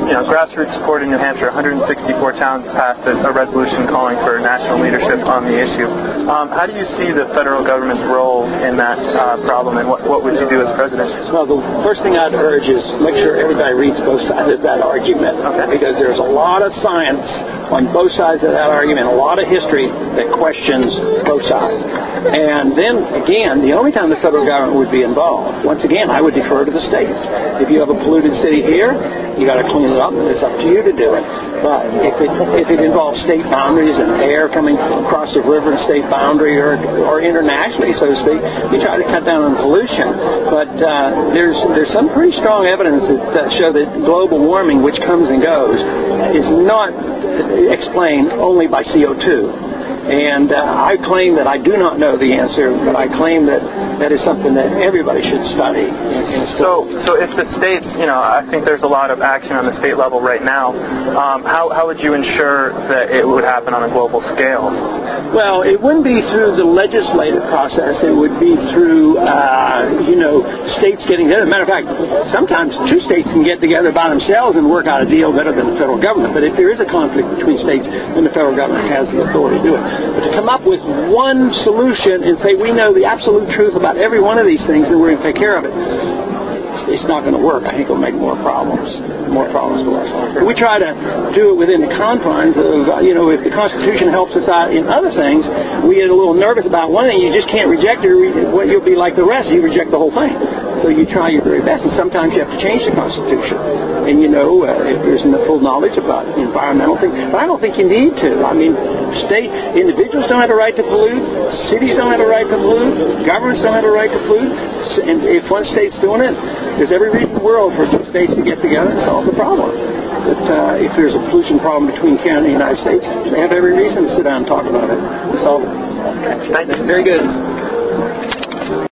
grassroots support in New Hampshire. 164 towns passed a resolution calling for national leadership on the issue. How do you see the federal government's role in that problem, and what would you do as president? Well, the first thing I'd urge is make sure everybody reads both sides of that argument, because there's a lot of science on both sides of that argument, a lot of history that questions both sides. And then, again, the only time the federal government would be involved, once again, I would defer to the states. If you have a polluted city here, you got to clean it up, and it's up to you to do it. But if it involves state boundaries and air coming across the river and state boundary, or internationally, so to speak, you try to cut down on pollution. But there's some pretty strong evidence that show that global warming, which comes and goes, is not explained only by CO2. And I claim that I do not know the answer, but I claim that that is something that everybody should study. So if the states, I think there's a lot of action on the state level right now. How would you ensure that it would happen on a global scale? Well, it wouldn't be through the legislative process. It would be through, states getting together. As a matter of fact, sometimes two states can get together by themselves and work out a deal better than the federal government. But if there is a conflict between states, then the federal government has the authority to do it. But to come up with one solution and say we know the absolute truth about every one of these things and we're going to take care of it, it's not going to work. I think it'll make more problems for us. We try to do it within the confines of, if the Constitution helps us out in other things, we get a little nervous about one thing. You just can't reject it, or you'll be like the rest. You reject the whole thing. So you try your very best, and sometimes you have to change the Constitution. And if there's full knowledge about environmental things, but I don't think you need to. I mean, individuals don't have a right to pollute, cities don't have a right to pollute, governments don't have a right to pollute, and if one state's doing it, there's every reason in the world for two states to get together and solve the problem. But if there's a pollution problem between Canada and the United States, they have every reason to sit down and talk about it and solve it. Thank you. Very good.